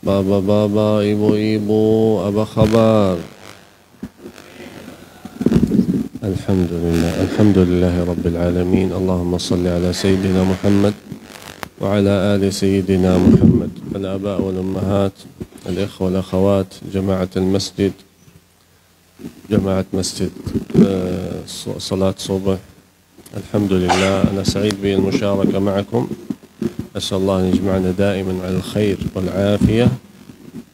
Bapak-bapak, ibu-ibu, apa kabar? Alhamdulillahi Rabbil Alamin. Allahumma salli ala Sayyidina Muhammad wa ala ali Sayyidina Muhammad. Al-aba wal-ummahat, al-ikhwa wal-akhawat, jama'at al-masjid, jama'at masjid salat subuh. Alhamdulillah, ana sa'id bil-musharaka ma'akum. أسأل الله أن يجمعنا دائما على الخير والعافية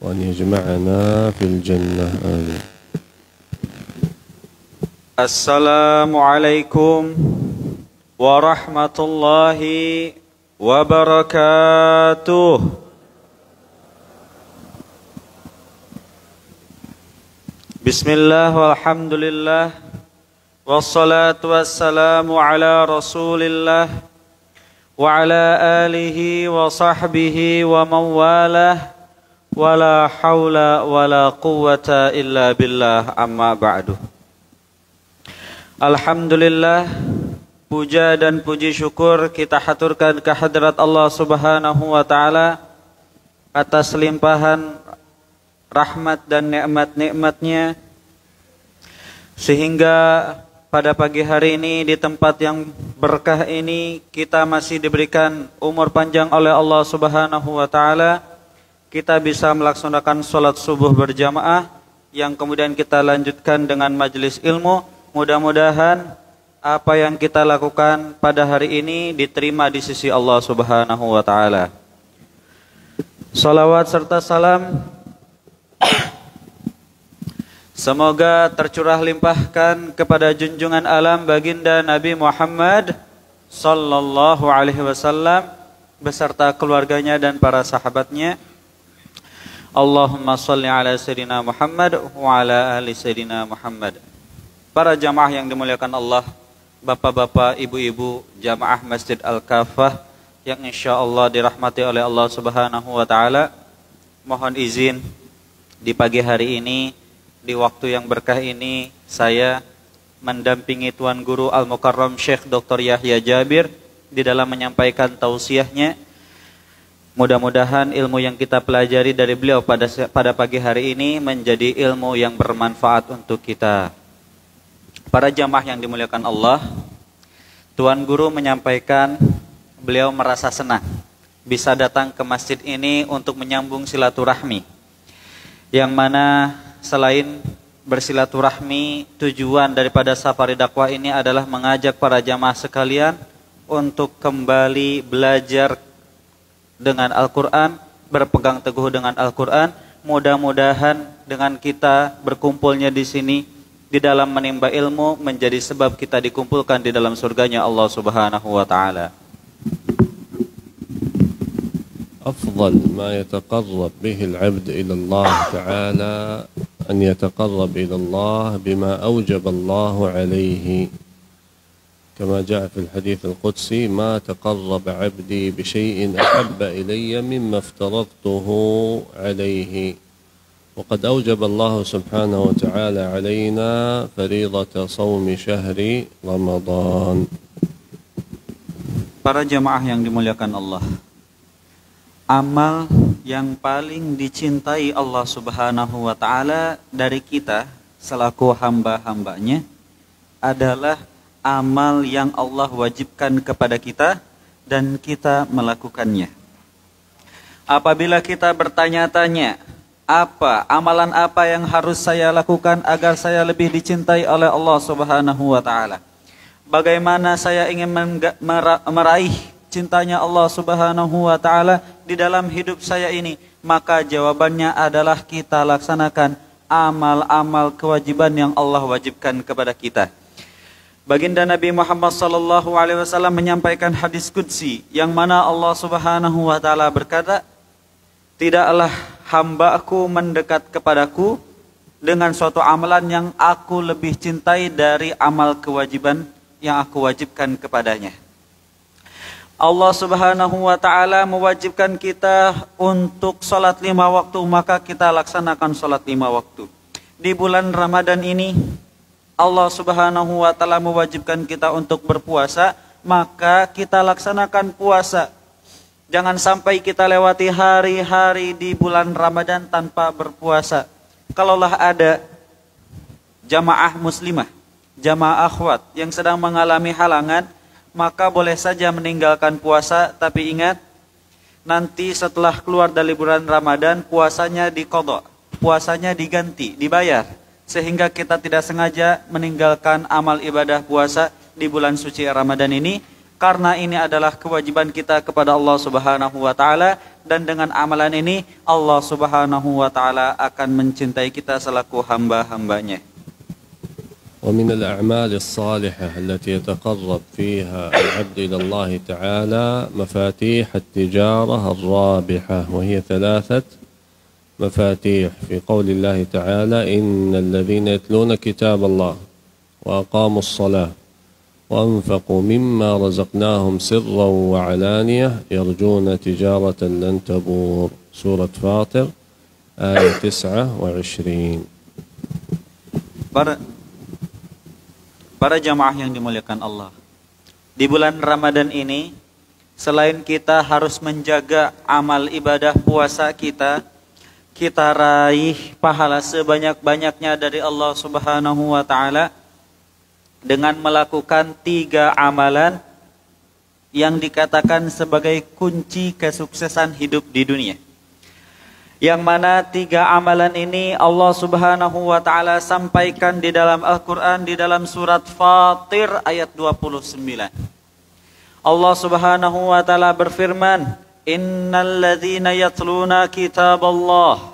وأن يجمعنا في الجنة آمين. السلام عليكم ورحمة الله وبركاته. بسم الله والحمد لله والصلاة والسلام على رسول الله وعلى آله وصحبه ومن والاه ولا حول ولا قوة إلا بالله أما بعد. Alhamdulillah, puja dan puji syukur kita haturkan ke hadrat Allah Subhanahu wa taala atas limpahan rahmat dan nikmat-nikmatnya, sehingga pada pagi hari ini di tempat yang berkah ini kita masih diberikan umur panjang oleh Allah Subhanahu wa taala. Kita bisa melaksanakan salat subuh berjamaah yang kemudian kita lanjutkan dengan majelis ilmu. Mudah-mudahan apa yang kita lakukan pada hari ini diterima di sisi Allah Subhanahu wa taala. Salawat serta salam semoga tercurah limpahkan kepada junjungan alam baginda Nabi Muhammad sallallahu alaihi wasallam beserta keluarganya dan para sahabatnya. Allahumma salli ala sayyidina Muhammad wa ala ali sayyidina Muhammad. Para jamaah yang dimuliakan Allah, bapak-bapak, ibu-ibu, jamaah Masjid Al-Kafah yang insyaallah dirahmati oleh Allah Subhanahu wa taala. Mohon izin di pagi hari ini, di waktu yang berkah ini, saya mendampingi Tuan Guru Al-Mukarram Syekh Dr. Yahya Jabir di dalam menyampaikan tausiahnya. Mudah-mudahan ilmu yang kita pelajari dari beliau pada pagi hari ini menjadi ilmu yang bermanfaat untuk kita. Para jamaah yang dimuliakan Allah, Tuan Guru menyampaikan beliau merasa senang bisa datang ke masjid ini untuk menyambung silaturahmi, yang mana selain bersilaturahmi, tujuan daripada safari dakwah ini adalah mengajak para jamaah sekalian untuk kembali belajar dengan Al-Quran, berpegang teguh dengan Al-Quran. Mudah-mudahan dengan kita berkumpulnya di sini di dalam menimba ilmu menjadi sebab kita dikumpulkan di dalam surganya Allah Subhanahu wa taala. أفضل ما يتقرب به العبد إلى الله تعالى أن يتقرب إلى الله بما أوجب الله عليه، كما جاء في الحديث القدسي: ما تقرب عبدي بشيء أحب إلي مما افترضته عليه. وقد أوجب الله سبحانه وتعالى علينا فريضة صوم شهر رمضان. Para jamaah yang dimuliakan Allah, amal yang paling dicintai Allah Subhanahu wa taala dari kita selaku hamba-hambanya adalah amal yang Allah wajibkan kepada kita dan kita melakukannya. Apabila kita bertanya-tanya, amalan apa yang harus saya lakukan agar saya lebih dicintai oleh Allah Subhanahu wa taala? Bagaimana saya ingin meraih cintanya Allah Subhanahu wa taala di dalam hidup saya ini? Maka jawabannya adalah kita laksanakan amal-amal kewajiban yang Allah wajibkan kepada kita. Baginda Nabi Muhammad sallallahu alaihi wasallam menyampaikan hadis qudsi yang mana Allah Subhanahu wa taala berkata, "Tidaklah hamba-Ku mendekat kepadaku dengan suatu amalan yang aku lebih cintai dari amal kewajiban yang aku wajibkan kepadanya." Allah Subhanahu wa taala mewajibkan kita untuk salat 5 waktu, maka kita laksanakan salat 5 waktu. Di bulan Ramadan ini Allah Subhanahu wa taala mewajibkan kita untuk berpuasa, maka kita laksanakan puasa. Jangan sampai kita lewati hari-hari di bulan Ramadan tanpa berpuasa. Kalaulah ada jamaah muslimah, jamaah akhwat yang sedang mengalami halangan, maka boleh saja meninggalkan puasa. Tapi ingat, nanti setelah keluar dari bulan Ramadan, puasanya diqadha, puasanya diganti, dibayar. Sehingga kita tidak sengaja meninggalkan amal ibadah puasa di bulan suci Ramadan ini. Karena ini adalah kewajiban kita kepada Allah Subhanahu wa Ta'ala, dan dengan amalan ini Allah Subhanahu wa Ta'ala akan mencintai kita selaku hamba-hambanya. ومن الأعمال الصالحة التي يتقرب فيها العبد إلى الله تعالى مفاتيح التجارة الرابحة، وهي 3 مفاتيح في قول الله تعالى: إن الذين يتلون كتاب الله وأقاموا الصلاة وأنفقوا مما رزقناهم سرا وعلانية يرجون تجارة لن تبور. سورة فاطر آية 29. Para jamaah yang dimuliakan Allah, di bulan Ramadan ini selain kita harus menjaga amal ibadah puasa kita raih pahala sebanyak-banyaknya dari Allah Subhanahu wa Ta'ala dengan melakukan 3 amalan yang dikatakan sebagai kunci kesuksesan hidup di dunia. Yang mana 3 amalan ini Allah Subhanahu wa Ta'ala sampaikan di dalam Al-Quran, di dalam surat Fatir ayat 29. Allah Subhanahu wa Ta'ala berfirman, Innal ladzina yatluna kitaballah.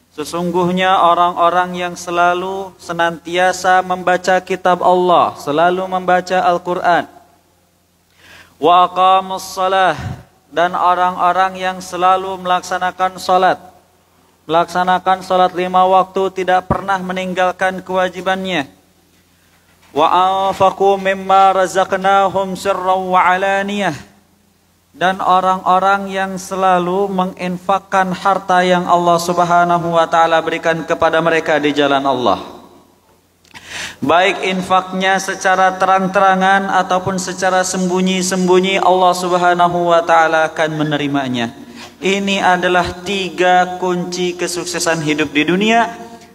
Sesungguhnya orang-orang yang selalu senantiasa membaca kitab Allah, selalu membaca Al-Quran. Wa aqamus salah, dan orang-orang yang selalu melaksanakan salat. Melaksanakan salat 5 waktu, tidak pernah meninggalkan kewajibannya. Wa anfaqu mimma razaqnahum sirran wa alaniyah, dan orang-orang yang selalu menginfakkan harta yang Allah Subhanahu wa Ta'ala berikan kepada mereka di jalan Allah. Baik infaknya secara terang-terangan ataupun secara sembunyi-sembunyi, Allah Subhanahu wa Ta'ala akan menerimanya. Ini adalah 3 kunci kesuksesan hidup di dunia: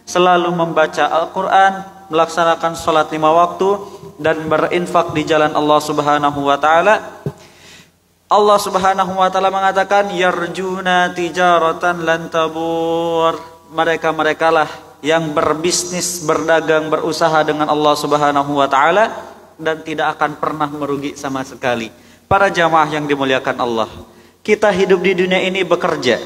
selalu membaca Al-Quran, melaksanakan sholat 5 waktu, dan berinfak di jalan Allah Subhanahu wa Ta'ala. Allah Subhanahu wa Ta'ala mengatakan, yarjuna tijaratan lan tabur. Mereka-mereka lah yang berbisnis, berdagang, berusaha dengan Allah Subhanahu wa Ta'ala dan tidak akan pernah merugi sama sekali. Para jamaah yang dimuliakan Allah, kita hidup di dunia ini bekerja,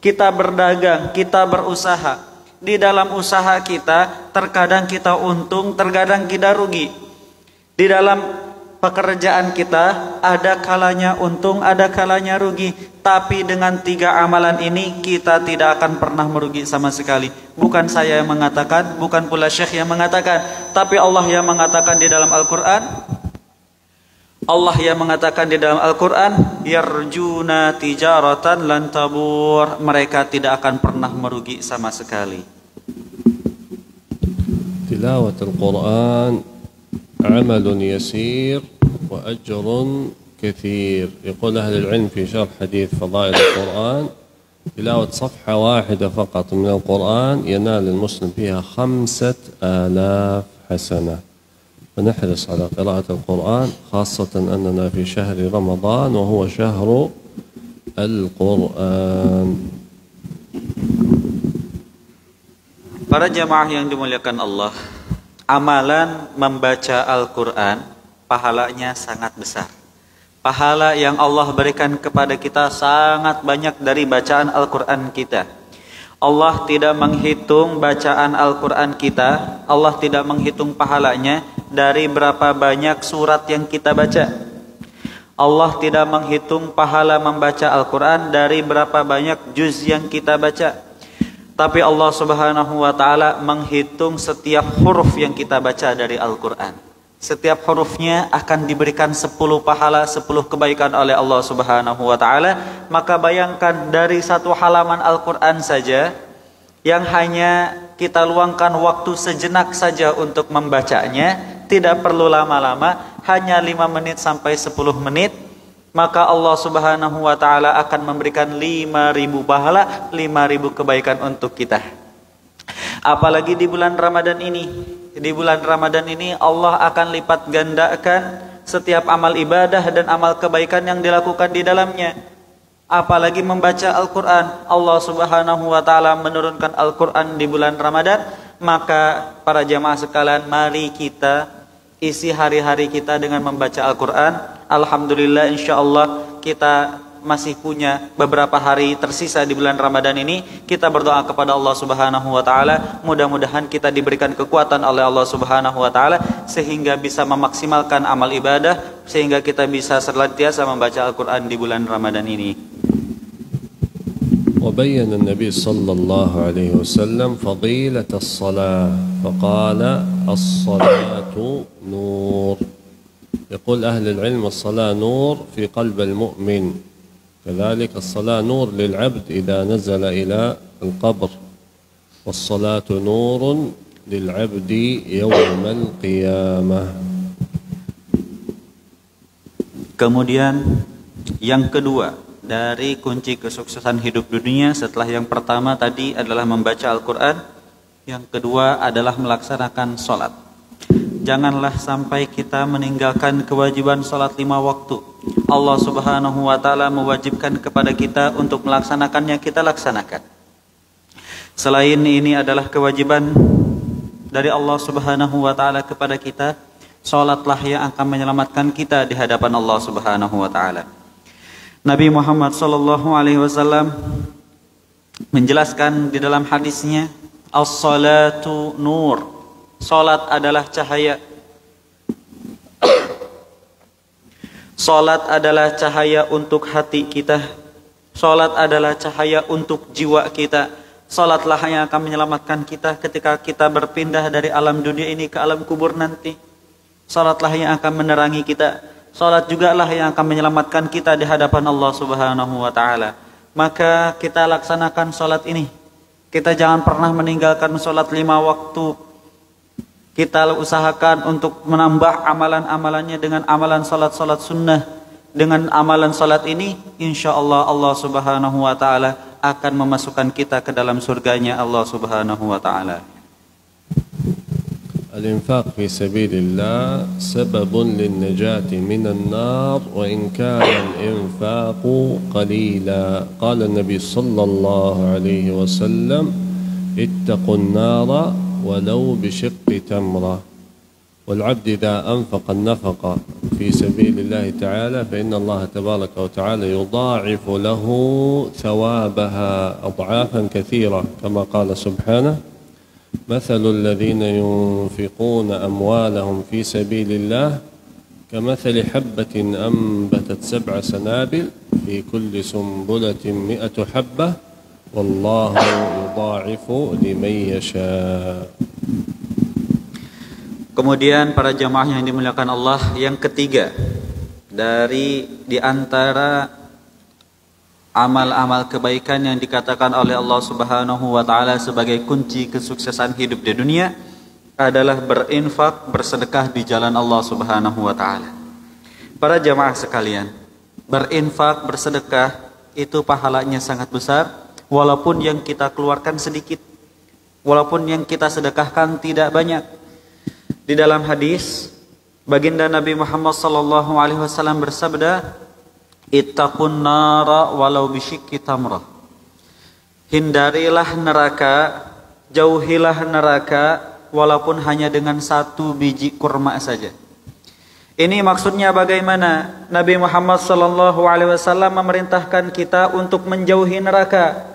kita berdagang, kita berusaha. Di dalam usaha kita terkadang kita untung, terkadang kita rugi. Di dalam pekerjaan kita ada kalanya untung, ada kalanya rugi. Tapi dengan 3 amalan ini kita tidak akan pernah merugi sama sekali. Bukan saya yang mengatakan, bukan pula syekh yang mengatakan, tapi Allah yang mengatakan di dalam Al-Quran. Allah yang mengatakan di dalam Al-Quran, yarjuna tijaratan lan tabur. Mereka tidak akan pernah merugi sama sekali. Tilawat Al-Quran عمل يسير وأجر كثير. يقول أهل العلم في شرح حديث فضائل القرآن: تلاوة صفحة واحدة فقط من القرآن ينال المسلم فيها 5000 حسنة. فنحرص على قراءة القرآن، خاصة أننا في شهر رمضان وهو شهر القرآن. Para jamaah yang dimuliakan Allah, amalan membaca Al-Quran pahalanya sangat besar. Pahala yang Allah berikan kepada kita sangat banyak dari bacaan Al-Quran kita. Allah tidak menghitung bacaan Al-Quran kita, Allah tidak menghitung pahalanya dari berapa banyak surat yang kita baca. Allah tidak menghitung pahala membaca Al-Quran dari berapa banyak juz yang kita baca. Tapi Allah Subhanahu wa Ta'ala menghitung setiap huruf yang kita baca dari Al-Quran. Setiap hurufnya akan diberikan 10 pahala, 10 kebaikan oleh Allah Subhanahu wa Ta'ala. Maka bayangkan dari 1 halaman Al-Quran saja yang hanya kita luangkan waktu sejenak saja untuk membacanya, tidak perlu lama-lama, hanya 5 menit sampai 10 menit, maka Allah Subhanahu wa taala akan memberikan 5.000 pahala, 5.000 kebaikan untuk kita. Apalagi di bulan Ramadan ini. Di bulan Ramadan ini Allah akan lipat gandakan setiap amal ibadah dan amal kebaikan yang dilakukan di dalamnya. Apalagi membaca Al-Quran. Allah Subhanahu wa ta'ala menurunkan Al-Quran di bulan Ramadan. Maka para jamaah sekalian, mari kita isi hari-hari kita dengan membaca Al-Quran. Alhamdulillah, insyaallah kita masih punya beberapa hari tersisa di bulan Ramadan ini. Kita berdoa kepada Allah Subhanahu wa taala, mudah-mudahan kita diberikan kekuatan oleh Allah Subhanahu wa taala sehingga bisa memaksimalkan amal ibadah, sehingga kita bisa senantiasa membaca Al-Qur'an di bulan Ramadan ini. وبين النبي صلى الله عليه وسلم فضيلة الصلاة فقال الصلاة نور. يقول أهل العلم الصلاة نور في قلب المؤمن، كذلك الصلاة نور للعبد إذا نزل إلى القبر، والصلاة نور للعبد يوم القيامة. Kemudian yang kedua dari kunci kesuksesan hidup dunia, setelah yang pertama tadi adalah membaca Al-Quran, yang kedua adalah melaksanakan sholat. Janganlah sampai kita meninggalkan kewajiban sholat 5 waktu. Allah Subhanahu wa ta'ala mewajibkan kepada kita untuk melaksanakannya, kita laksanakan. Selain ini adalah kewajiban dari Allah Subhanahu wa ta'ala kepada kita, sholatlah yang akan menyelamatkan kita di hadapan Allah Subhanahu wa ta'ala. Nabi Muhammad sallallahu alaihi wasallam menjelaskan di dalam hadisnya, as-salatu nur. Salat adalah cahaya. Salat adalah cahaya untuk hati kita. Salat adalah cahaya untuk jiwa kita. Salatlah yang akan menyelamatkan kita ketika kita berpindah dari alam dunia ini ke alam kubur nanti. Salatlah yang akan menerangi kita. Salat juga lah yang akan menyelamatkan kita di hadapan Allah Subhanahu wa ta'ala. Maka kita laksanakan salat ini. Kita jangan pernah meninggalkan salat 5 waktu. Kita usahakan untuk menambah amalan-amalannya dengan amalan salat-salat sunnah. Dengan amalan salat ini, insyaallah Allah Subhanahu wa ta'ala akan memasukkan kita ke dalam surganya Allah Subhanahu wa ta'ala. الإنفاق في سبيل الله سبب للنجاة من النار وإن كان الإنفاق قليلا. قال النبي صلى الله عليه وسلم اتقوا النار ولو بشق تمرة. والعبد إذا أنفق النفقة في سبيل الله تعالى فإن الله تبارك وتعالى يضاعف له ثوابها أضعافا كثيرة كما قال سبحانه مثل الذين ينفقون أموالهم في سبيل الله كمثل حبة أنبتت 7 سنابل في كل سنبلة 100 حبة والله يضاعف لمن يشاء. Kemudian para jamaah yang dimuliakan Allah, yang ketiga dari di antara amal-amal kebaikan yang dikatakan oleh Allah Subhanahu wa ta'ala sebagai kunci kesuksesan hidup di dunia adalah berinfak, bersedekah di jalan Allah Subhanahu wa ta'ala. Para jamaah sekalian, berinfak, bersedekah itu pahalanya sangat besar, walaupun yang kita keluarkan sedikit, walaupun yang kita sedekahkan tidak banyak. Di dalam hadis, baginda Nabi Muhammad sallallahu alaihi wasallam bersabda, ittaqun nara walau bisyikki tamrah. Hindarilah neraka, jauhilah neraka walaupun hanya dengan 1 biji kurma saja. Ini maksudnya bagaimana? Nabi Muhammad sallallahu alaihi wasallam memerintahkan kita untuk menjauhi neraka,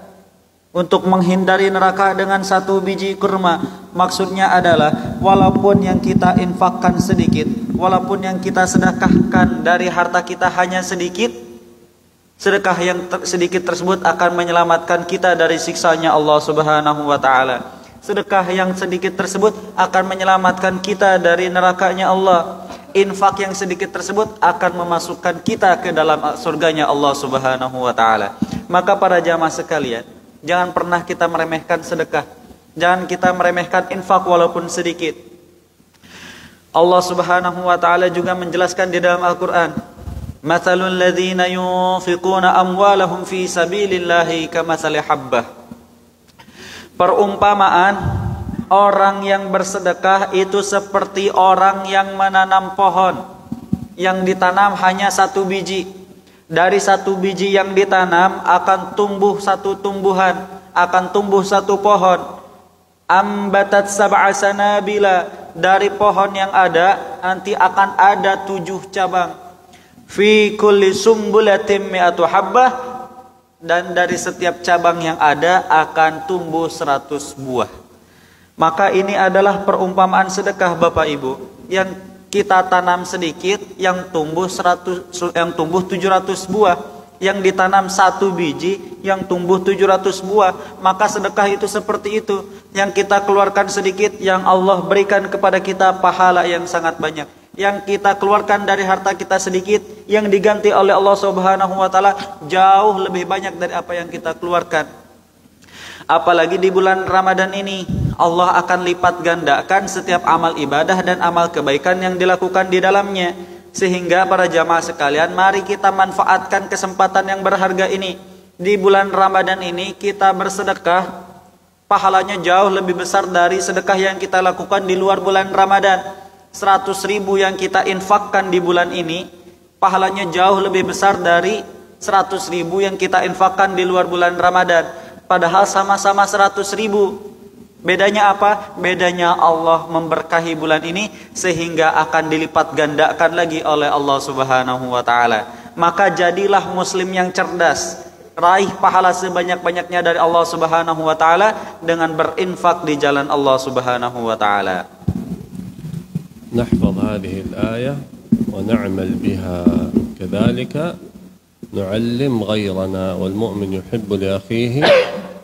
untuk menghindari neraka dengan 1 biji kurma. Maksudnya adalah walaupun yang kita infakkan sedikit, walaupun yang kita sedekahkan dari harta kita hanya sedikit, sedekah yang sedikit tersebut akan menyelamatkan kita dari siksanya Allah Subhanahu wa ta'ala. Sedekah yang sedikit tersebut akan menyelamatkan kita dari nerakanya Allah. Infak yang sedikit tersebut akan memasukkan kita ke dalam surganya Allah Subhanahu wa ta'ala. Maka para jamaah sekalian, jangan pernah kita meremehkan sedekah. Jangan kita meremehkan infak walaupun sedikit. Allah Subhanahu wa ta'ala juga menjelaskan di dalam Al-Quran, Mathalul ladzina yunfiquna amwalahum fi sabilillahi kamathali habbah. Perumpamaan orang yang bersedekah itu seperti orang yang menanam pohon yang ditanam hanya satu biji. Dari satu biji yang ditanam akan tumbuh satu tumbuhan, akan tumbuh satu pohon. Ambatat sab'a sanabila, dari pohon yang ada nanti akan ada 7 cabang. Fi kulli sumbulatin mi'atu habbah, dan dari setiap cabang yang ada akan tumbuh 100 buah. Maka ini adalah perumpamaan sedekah Bapak Ibu, yang kita tanam sedikit yang tumbuh 700 buah. Yang ditanam satu biji yang tumbuh 700 buah. Maka sedekah itu seperti itu, yang kita keluarkan sedikit, yang Allah berikan kepada kita pahala yang sangat banyak. Yang kita keluarkan dari harta kita sedikit, yang diganti oleh Allah Subhanahu wa taala jauh lebih banyak dari apa yang kita keluarkan. Apalagi di bulan Ramadan ini, Allah akan lipat gandakan setiap amal ibadah dan amal kebaikan yang dilakukan di dalamnya. Sehingga para jamaah sekalian, mari kita manfaatkan kesempatan yang berharga ini. Di bulan Ramadan ini kita bersedekah, pahalanya jauh lebih besar dari sedekah yang kita lakukan di luar bulan Ramadan. 100.000 yang kita infakkan di bulan ini, pahalanya jauh lebih besar dari 100.000 yang kita infakkan di luar bulan Ramadan. Padahal sama-sama 100.000. Bedanya apa? Bedanya Allah memberkahi bulan ini sehingga akan dilipat gandakan lagi oleh Allah Subhanahu wa taala. Maka jadilah muslim yang cerdas. Raih pahala sebanyak-banyaknya dari Allah Subhanahu wa taala dengan berinfak di jalan Allah Subhanahu wa taala. نحفظ هذه الآية ونعمل بها كذلك نعلم غيرنا والمؤمن يحب لأخيه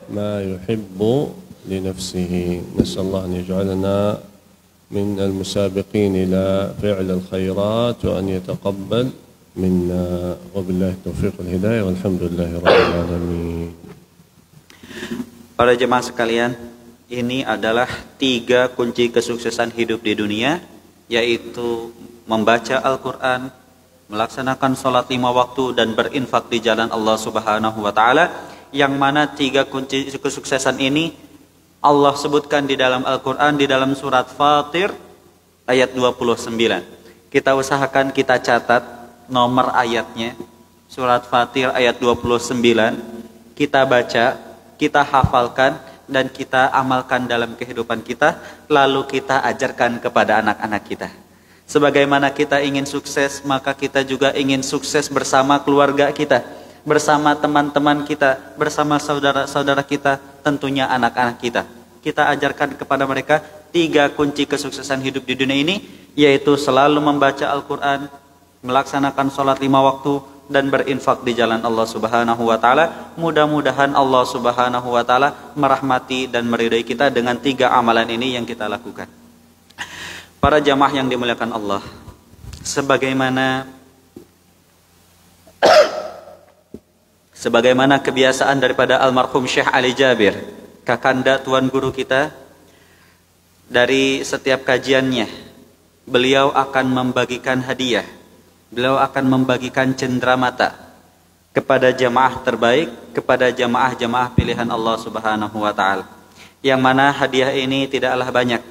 ما يحب لنفسه. نسأل الله أن يجعلنا من المسابقين إلى فعل الخيرات وأن يتقبل منا وبالله التوفيق والهداية والحمد لله رب العالمين. Para jemaah sekalian, ini adalah 3 kunci kesuksesan hidup di dunia, yaitu membaca Al-Quran, melaksanakan sholat 5 waktu, dan berinfak di jalan Allah Subhanahu wa ta'ala. Yang mana 3 kunci kesuksesan ini Allah sebutkan di dalam Al-Quran, di dalam surat Fatir ayat 29. Kita usahakan kita catat nomor ayatnya. Surat Fatir ayat 29. Kita baca, kita hafalkan, dan kita amalkan dalam kehidupan kita. Lalu kita ajarkan kepada anak-anak kita. Sebagaimana kita ingin sukses, maka kita juga ingin sukses bersama keluarga kita, bersama teman-teman kita, bersama saudara-saudara kita, tentunya anak-anak kita. Kita ajarkan kepada mereka 3 kunci kesuksesan hidup di dunia ini, yaitu selalu membaca Al-Quran, melaksanakan sholat 5 waktu, dan berinfak di jalan Allah Subhanahu wa ta'ala. Mudah-mudahan Allah Subhanahu wa ta'ala merahmati dan meridai kita dengan 3 amalan ini yang kita lakukan. Para jamaah yang dimuliakan Allah, sebagaimana kebiasaan daripada almarhum Syekh Ali Jabir, kakanda tuan guru kita, dari setiap kajiannya beliau akan membagikan hadiah, beliau akan membagikan cenderamata kepada jamaah terbaik, kepada jamaah-jamaah pilihan Allah Subhanahu wa ta'ala. Yang mana hadiah ini tidaklah banyak,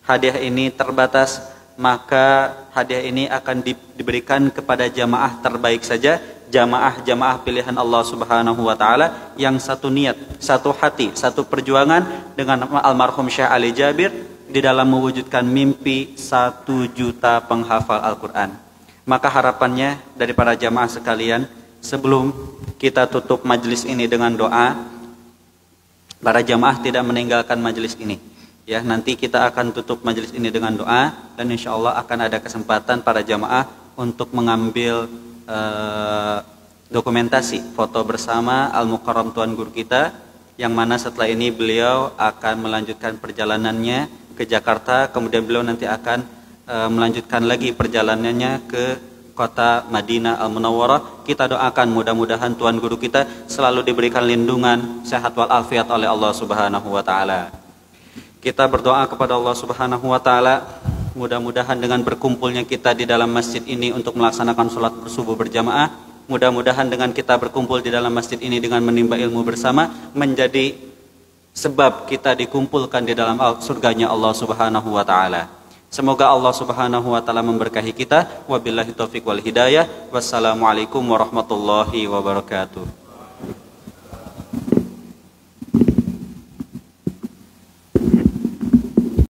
hadiah ini terbatas, maka hadiah ini akan diberikan kepada jamaah terbaik saja, jamaah-jamaah pilihan Allah Subhanahu wa ta'ala yang satu niat, satu hati, satu perjuangan dengan almarhum Syekh Ali Jabir di dalam mewujudkan mimpi 1 juta penghafal Al-Quran. Maka harapannya dari para jamaah sekalian, sebelum kita tutup majelis ini dengan doa, para jamaah tidak meninggalkan majelis ini. Ya, nanti kita akan tutup majelis ini dengan doa, dan insya Allah akan ada kesempatan para jamaah untuk mengambil dokumentasi foto bersama Al-Mukarram tuan guru kita, yang mana setelah ini beliau akan melanjutkan perjalanannya ke Jakarta, kemudian beliau nanti akan melanjutkan lagi perjalanannya ke kota Madinah Al-Munawwarah. Kita doakan mudah-mudahan tuan guru kita selalu diberikan lindungan, sehat walafiat oleh Allah Subhanahu wa ta'ala. Kita berdoa kepada Allah Subhanahu wa ta'ala Mudah-mudahan dengan berkumpulnya kita di dalam masjid ini untuk melaksanakan sholat subuh berjamaah, mudah-mudahan dengan kita berkumpul di dalam masjid ini dengan menimba ilmu bersama menjadi sebab kita dikumpulkan di dalam surganya Allah Subhanahu wa taala. Semoga Allah Subhanahu wa taala memberkahi kita. Wabillahi taufiq wal hidayah. Wassalamualaikum warahmatullahi wabarakatuh.